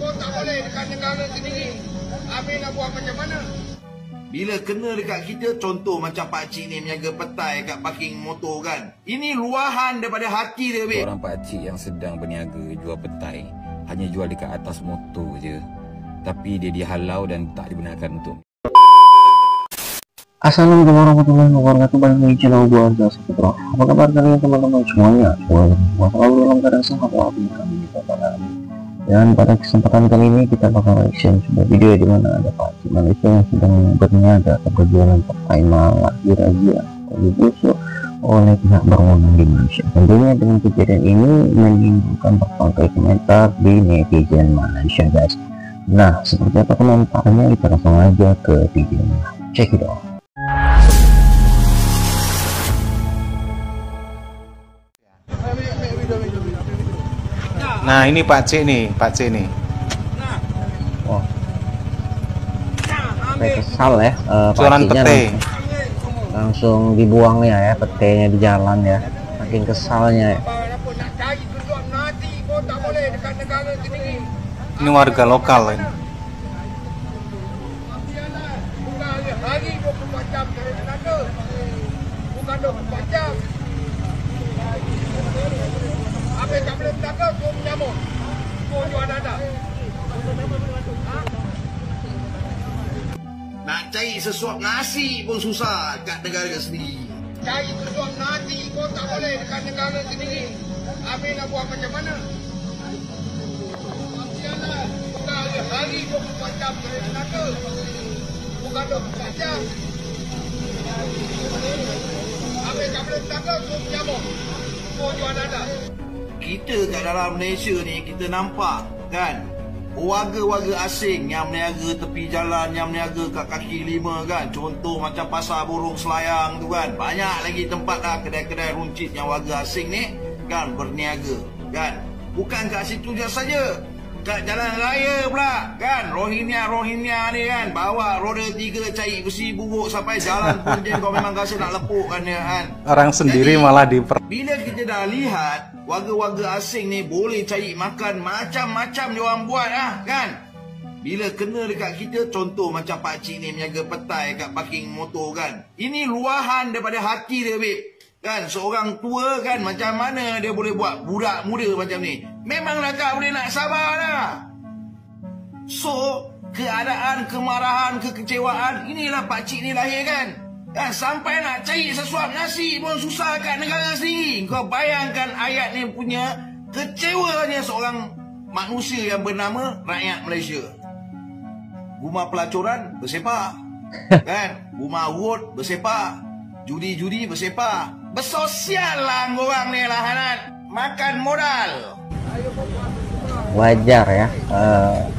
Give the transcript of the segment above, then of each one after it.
pun tak boleh dekat negara sendiri. Habis nak buat macam mana? Bila kena dekat kita, contoh macam pakcik ni menjaga petai kat parking motor kan. Ini luahan daripada hati dia, babe. Orang pakcik yang sedang berniaga jual petai hanya jual dekat atas motor je. Tapi dia dihalau dan tak dibenarkan untuk. Assalamualaikum warahmatullahi wabarakatuh. Balik lagi channel gua Arga Saputro. Apa kabar kalian teman-teman semuanya? Semoga selalu dalam keadaan sehat walafiat. Dan pada kesempatan kali ini kita bakal reaction sebuah video di mana ada pakcik Malaysia yang sedang berniaga atau berjualan petai malah dirazia atau digusur oleh pihak berwenang di Malaysia. Tentunya dengan kejadian ini menimbulkan berbagai komentar di netizen Malaysia, guys. Nah, seperti apa komentarnya, kita langsung aja ke videonya. Check it out. Nah, ini pakcik nih, Oh, saya kesal ya, jualan pete. langsung dibuangnya ya, petenya di jalan ya, makin kesalnya ya. Ini warga lokal ini. Nak cari sesuap nasi pun susah kat negara sendiri. Cari sesuap nasi pun tak boleh dekat negara sendiri. Habis nak buat macam mana? Bukan hari 24 jam dari tenaga. Bukan 24 jam. Habis tak boleh tenaga, suruh menyamuk. Suruh jual dada. Kita kat dalam Malaysia ni, kita nampak kan, warga-warga asing yang berniaga tepi jalan, yang berniaga kat kaki lima kan. Contoh macam pasar burung Selayang tu kan. Banyak lagi tempat lah kedai-kedai runcit yang warga asing ni kan berniaga kan. Bukan kat situ je saja, kat jalan raya pula kan. Rohingya ni kan bawa roda 3 cari besi buruk sampai jalan pun je kau memang rasa nak lepukkan dia kan. Orang sendiri. Jadi, malah bila kita dah lihat warga-warga asing ni boleh cari makan macam-macam dia orang buat lah kan. Bila kena dekat kita, contoh macam pakcik ni menjaga petai kat parking motor kan. Ini luahan daripada hati dia, babe. Kan, seorang tua kan, macam mana dia boleh buat budak muda macam ni? Memanglah tak boleh nak sabar lah. So, keadaan, kemarahan, kekecewaan, inilah pakcik ni lahir kan. Sampai nak cari sesuap nasi pun susah kat negara sendiri. Kau bayangkan ayat ni punya kecewanya seorang manusia yang bernama rakyat Malaysia. Rumah pelacuran bersepak kan, rumah urut bersepak, judi-judi bersepak. Bersosial lah korang ni lah Hanat. Makan modal. Wajar ya,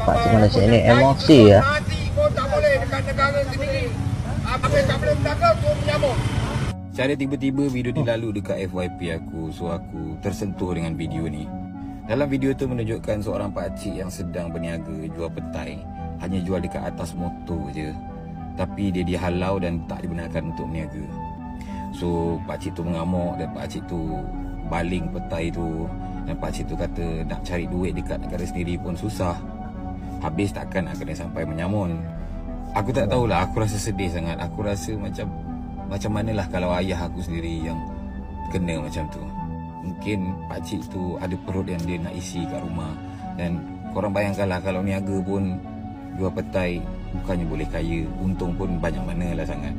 pakcik Malaysia ini emosi ya. Tak boleh dekat negara sendiri. Cara tiba-tiba video ni lalu dekat FYP aku. So aku tersentuh dengan video ni. Dalam video tu menunjukkan seorang pakcik yang sedang berniaga jual petai hanya jual dekat atas motor je. Tapi dia dihalau dan tak dibenarkan untuk berniaga. So pakcik tu mengamuk dan pakcik tu baling petai tu. Dan pakcik tu kata nak cari duit dekat negara sendiri pun susah. Habis takkan nak kena sampai menyamun. Aku tak tahulah, aku rasa sedih sangat. Aku rasa macam manalah kalau ayah aku sendiri yang kena macam tu. Mungkin pakcik tu ada perut yang dia nak isi kat rumah. Dan korang bayangkanlah kalau niaga pun jual petai, bukannya boleh kaya, untung pun banyak mana lah sangat.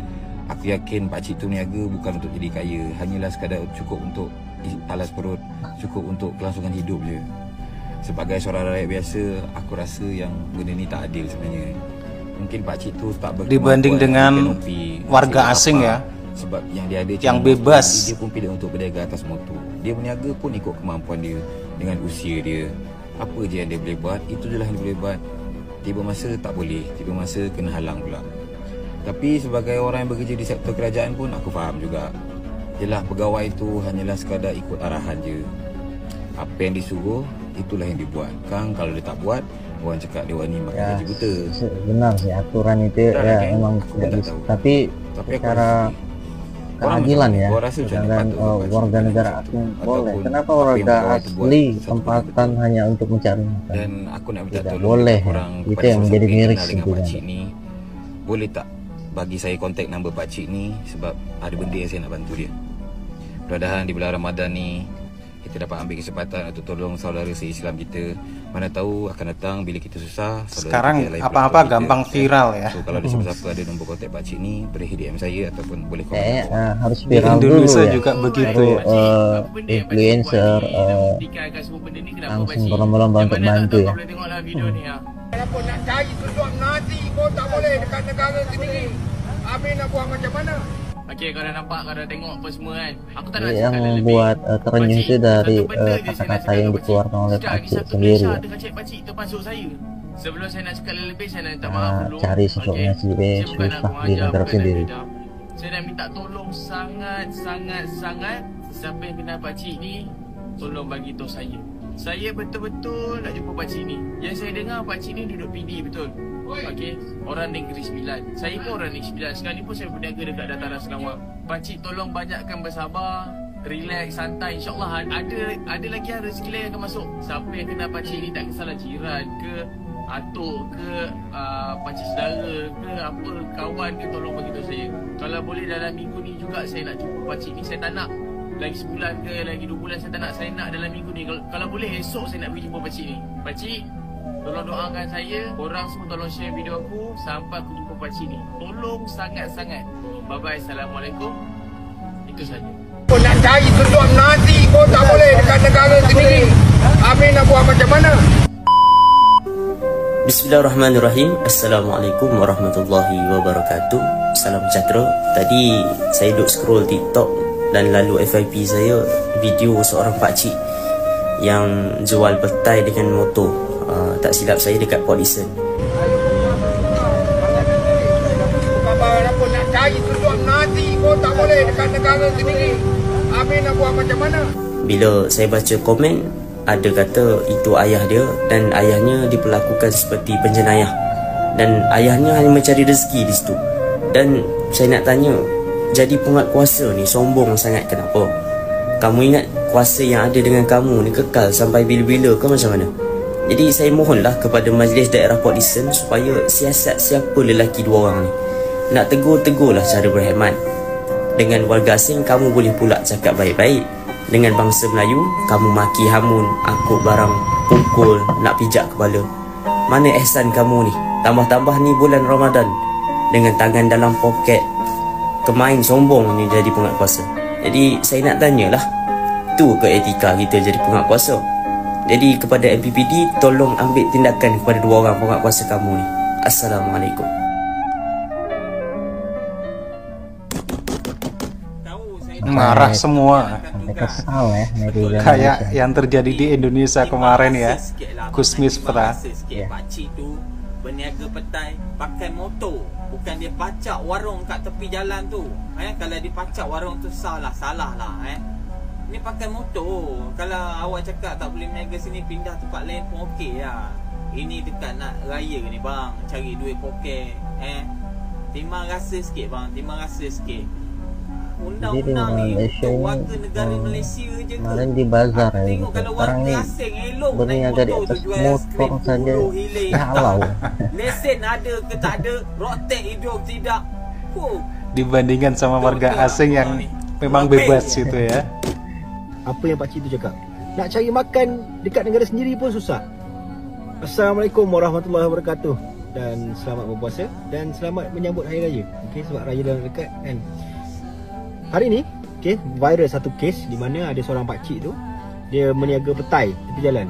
Aku yakin pakcik tu niaga bukan untuk jadi kaya, hanyalah sekadar cukup untuk alas perut, cukup untuk kelangsungan hidup je. Sebagai seorang rakyat biasa, aku rasa yang benda ni tak adil sebenarnya. Mungkin pakcik tu tak dibanding dengan warga asing ya, sebab yang dia ada yang bebas. Dia pun pilih untuk berniaga atas motor. Dia berniaga pun ikut kemampuan dia, dengan usia dia. Apa je yang dia boleh buat, itu je lah yang dia boleh buat. Tiba masa tak boleh, tiba masa kena halang pula. Tapi sebagai orang yang bekerja di sektor kerajaan pun aku faham juga. Yelah, pegawai tu hanyalah sekadar ikut arahan je. Apa yang disuruh, itulah yang dibuat. Kang kalau dia tak buat, orang cakap dia ni makan gaji buta. Benar sih, aturan itu ya memang tidak bisa. Tapi secara keadilan ya. Gua rasa macam mana Sedangkan patut buat warga macam negara tu? asing boleh. Ataupun Kenapa apa warga yang kau buat asli satu tempatan benda hanya untuk mencari makan? Dan aku nak minta Tidak tolong boleh, korang itu kepada yang menjadi siapa-siapa miris kenal dengan intinya. pakcik ni, boleh tak bagi saya kontak nombor pakcik ni, sebab ada benda yang saya nak bantu dia. Mudah-mudahan di bulan Ramadan ni kita dapat ambil kesempatan untuk tolong saudara se-Islam kita. Mana tahu akan datang bila kita susah, saudara Sekarang kita lain apa-apa pelakon kita, gampang viral ya. So kalau ada siapa-siapa ada nombor kontak pakcik ni, boleh DM saya ataupun boleh komen. Harus Di viral dulu Indonesia ya. juga begitu Baru ya. influencer langsung berlomba-lomba untuk bantu ya. Kenapa nak cari tujuan nanti kau tak boleh dekat negara sendiri. Habis nak buat macam mana? Okey, kau dah nampak, kau dah tengok apa semua kan. Aku tak nak Yang cakap lebih. membuat terenyuh itu dari Satu benda je saya nak kata-kata cakap yang dengan dikeluarkan oleh Sekejap, pakcik satu sendiri kisah ya. dengan cik pakcik termasuk saya. Sebelum saya nak cakap lebih, saya nak minta maaf dulu. Cari sosoknya Okey? si B Saya bukan nak susah di mengajar, negara bukan nak sendiri. bidang. Saya nak minta tolong sangat siapa yang kenal pakcik ni, tolong bagi tahu saya. Saya betul-betul nak jumpa pakcik ni. Yang saya dengar pakcik ni duduk PD betul. Okey, orang Negeri Sembilan. Saya pun orang Negeri Sembilan. Sekarang ni pun saya berniaga dekat dataran Selangor. Pakcik tolong banyakkan bersabar, relax, santai. InsyaAllah ada lagi yang rezeki lain akan masuk. Siapa yang kenal pakcik ni, tak kisahlah jiran ke, atuk ke, pakcik saudara ke, apa, kawan ke, tolong bagi tahu saya. Kalau boleh dalam minggu ni juga saya nak jumpa pakcik ni. Saya tak nak lagi sebulan ke, lagi 2 bulan, saya tak nak. Saya nak dalam minggu ni. Kalau boleh esok saya nak pergi jumpa pakcik ni. Pakcik, tolong doakan saya. Korang semua tolong share video aku sampai aku jumpa pakcik ni. Tolong sangat-sangat. Bye-bye. Assalamualaikum. Itu saja. Kau nak cari tujuan nanti kau tak boleh dekat negara sendiri. Habis nak buat macam mana? Bismillahirrahmanirrahim. Assalamualaikum warahmatullahi wabarakatuh. Salam sejahtera. Tadi saya duk scroll TikTok dan lalu FYP saya video seorang pakcik yang jual petai dengan motor. Tak silap saya dekat Port Dickson. Apa nak cari tujuan nanti kau tak boleh dekat negara sendiri. Habis nak buat macam mana? Bila saya baca komen, ada kata itu ayah dia dan ayahnya diperlakukan seperti penjenayah dan ayahnya hanya mencari rezeki di situ. Dan saya nak tanya, jadi penguatkuasa ni sombong sangat kenapa? Kamu ingat kuasa yang ada dengan kamu ni kekal sampai bila-bila ke macam mana? Jadi saya mohonlah kepada Majlis Daerah Port Dickson supaya siasat siapa lelaki dua orang ni. Nak tegurlah cara berkhidmat. Dengan warga asing kamu boleh pula cakap baik-baik. Dengan bangsa Melayu, kamu maki hamun, angkut barang, pukul, nak pijak kepala. Mana ihsan kamu ni? Tambah-tambah ni bulan Ramadan, dengan tangan dalam poket, kemain sombong ni jadi penguatkuasa. Jadi saya nak tanyalah, tu ke etika kita jadi penguatkuasa? Jadi kepada MPPD, tolong ambil tindakan kepada dua orang penguatkuasa kamu ni. Assalamualaikum. Marah semua. Sampai kesal ya netizen. Kayak yang terjadi di Indonesia kemarin ya. Kusmis Pra. Pakcik tu berniaga petai pakai motor, bukan dia pacak warung kat tepi jalan tu. Kalau dia pacak warung tu salah lah. Ni pakai motor. Kalau awak cakap tak boleh berniaga sini, pindah tempat lain pun okey lah. Ini dekat nak raya ni bang, cari duit poket. Terima rasa sikit bang, terima rasa sikit. Undang-undang ni untuk warga negara Malaysia je ke? Kemarin di bazar ya, Tengok kalau sekarang warga ni asing elok berniaga di atas motor saja halau. Lesen ada ke tak ada, rotek hidup tidak. Dibandingkan sama warga asing yang memang bebas gitu ya. Apa yang pakcik tu cakap, nak cari makan dekat negara sendiri pun susah. Assalamualaikum warahmatullahi wabarakatuh. Dan selamat berpuasa dan selamat menyambut Hari Raya. Okey, sebab Raya dah dekat kan. Hari ni, okey, viral satu kes di mana ada seorang pakcik tu, dia meniaga petai tepi jalan.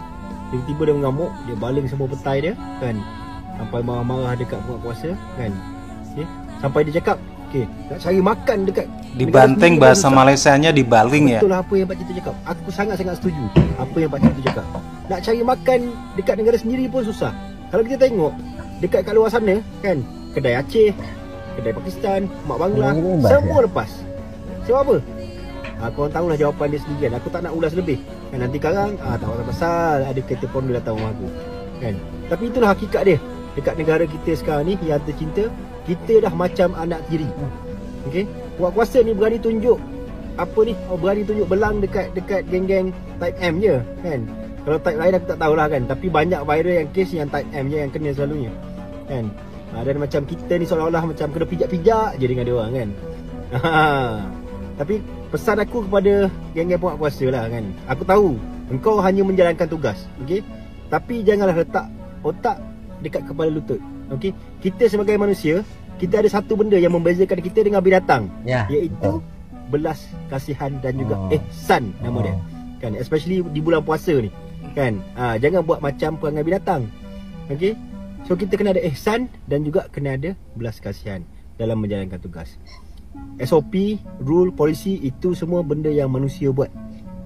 Tiba-tiba dia mengamuk, dia baling semua petai dia kan. Sampai marah-marah dekat penguatkuasa kan. Okey, sampai dia cakap, okey, nak cari makan dekat Dibanting, bahasa Malaysianya dibaling ya. Betul lah apa yang pakcik tu cakap. Aku sangat-sangat setuju apa yang pakcik tu cakap. Nak cari makan dekat negara sendiri pun susah. Kalau kita tengok dekat kat luar sana kan, kedai Aceh, kedai Pakistan, mak Bangla, semua lepas. Sebab apa? Korang tahulah jawapan dia sendiri kan. Aku tak nak ulas lebih kan. Nanti sekarang tak pasal ada kereta pun dia datang rumah aku kan. Tapi itulah hakikat dia. Dekat negara kita sekarang ni yang tercinta, kita dah macam anak tiri. Okey, Penguat kuasa ni berani tunjuk apa ni? Berani tunjuk belang dekat geng-geng Type M je kan. Kalau type lain aku tak tahulah kan. Tapi banyak viral yang kes yang Type M je yang kena selalunya kan. Dan macam kita ni seolah-olah macam kena pijak-pijak je dengan dia orang kan. Tapi pesan aku kepada geng-geng penguat kuasa lah kan. Aku tahu engkau hanya menjalankan tugas, okey? Tapi janganlah letak otak dekat kepala lutut, okey? Kita sebagai manusia, kita ada satu benda yang membezakan kita dengan binatang, iaitu belas kasihan dan juga ihsan nama dia. Kan, especially di bulan puasa ni. Kan? Jangan buat macam perangai binatang. Okey? So kita kena ada ihsan dan juga kena ada belas kasihan dalam menjalankan tugas. SOP, rule, polisi itu semua benda yang manusia buat.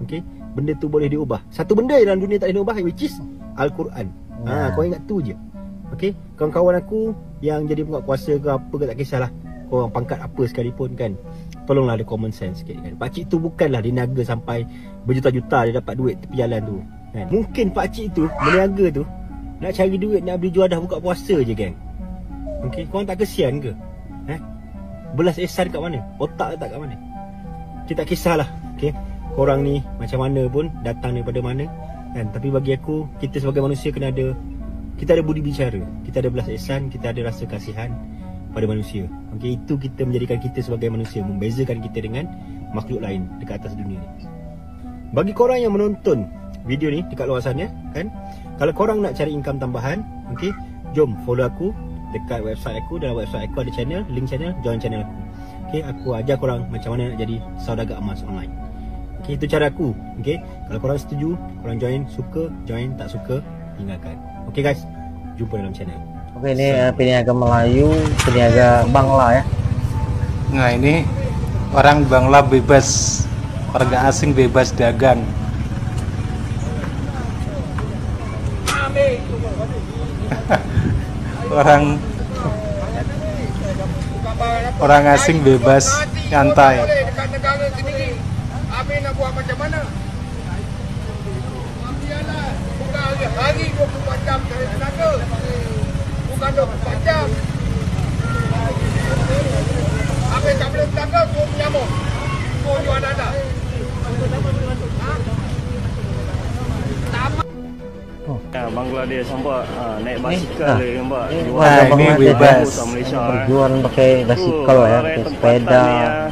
Okey? Benda tu boleh diubah. Satu benda dalam dunia tak boleh diubah, which is Al-Quran. Kau ingat tu je. Okey? Kawan-kawan aku yang jadi penguat kuasa ke apa ke tak kisahlah. Kau orang pangkat apa sekalipun kan. Tolonglah ada common sense sikit kan. Pakcik tu bukanlah diniaga sampai berjuta-juta dia dapat duit tepi jalan tu kan. Mungkin pakcik tu berniaga tu nak cari duit, nak beli juadah buka puasa je geng. Okey, korang tak kesian ke? Belas ihsan kat mana? Otak letak kat mana? Kita tak kisahlah. Okey, korang ni macam mana pun, datang daripada mana kan. Tapi bagi aku, kita sebagai manusia kena ada, kita ada budi bicara, kita ada belas ihsan, kita ada rasa kasihan pada manusia. Okey, itu kita menjadikan kita sebagai manusia, membezakan kita dengan makhluk lain dekat atas dunia ni. Bagi korang yang menonton video ni dekat luar sana kan, kalau korang nak cari income tambahan, okey, jom follow aku dekat website aku. Dalam website aku ada channel, link channel, join channel aku. Okey, aku ajar korang macam mana nak jadi saudagar emas online. Okey, itu cara aku. Okey, kalau korang setuju, korang join, suka join, tak suka tinggalkan. Okey guys, jumpa dalam channel. Oke, ini peniaga Melayu, peniaga Bangla ya. Nah, ini orang Bangla bebas, warga asing bebas dagang. orang asing bebas nyantai. Dekat negara sendiri, Habis nak buat macam mana? Bukan hari 24 jam cari tenaga. Bukan 24 jam. Habis tak boleh tenaga, kau menyamuk. Kau jual dada. Bangladesh nampak naik basikal nampak. Warga Bangladesh bebas berjualan pakai basikal ya, pakai sepeda.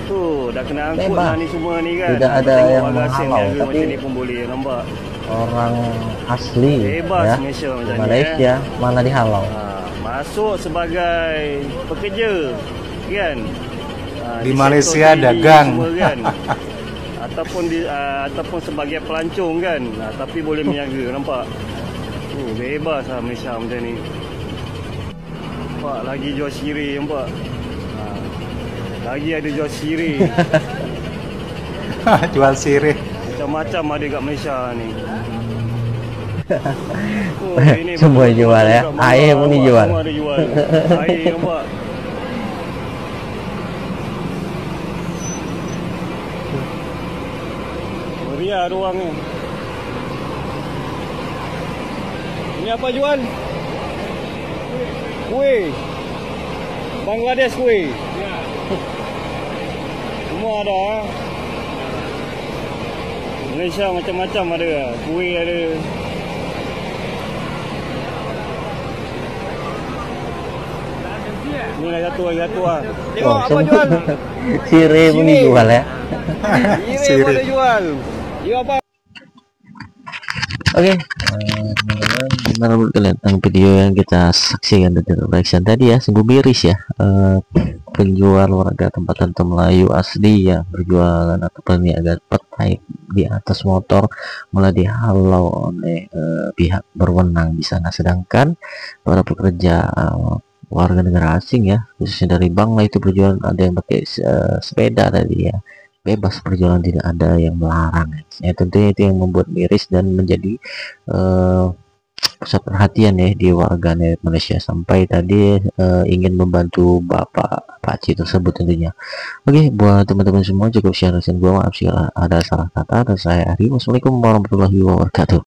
Tu dah kena angkut lah ni semua ni kan. Tidak ada yang menghalau, tapi ni pun boleh nampak. Orang asli bebas ya, Malaysia macam Malaysia ni, mana dihalau. Masuk sebagai pekerja kan. Di Malaysia dagang semua, kan? ataupun sebagai pelancong kan, tapi boleh meniaga nampak. Bebas lah Malaysia macam ni. Nampak lagi jual sirih nampak. Lagi ada jual sirih. jual sirih Macam-macam ada kat Malaysia ni. Semua jual ya. Air pun dijual. Semua ada jual. Air nampak. Meriah ruang ni. Ini apa jual? Kuih. Bangladesh kuih. Ya. Semua ada. Malaysia macam-macam ada. Kuih ada. Ni lagi satu lah. Tengok apa jual? Sirih pun dijual ya. Sirih pun ada jual. Jual apa? Oke, gimana menurut kalian tentang video yang kita saksikan dari reaction tadi ya? Sungguh miris ya. Penjual warga tempatan Melayu asli yang berjualan atau peniaga petai di atas motor malah dihalau oleh pihak berwenang di sana, sedangkan para pekerja warga negara asing ya, khususnya dari Bangla itu berjualan, ada yang pakai sepeda tadi ya, bebas berjualan, tidak ada yang melarang ya. Tentunya itu yang membuat miris dan menjadi pusat perhatian ya di warganet Malaysia, sampai tadi ingin membantu Bapak Pakcik tersebut tentunya. Oke, buat teman-teman semua cukup share dan gua maaf jika ada salah kata, dan saya Ari. Wassalamualaikum warahmatullahi wabarakatuh.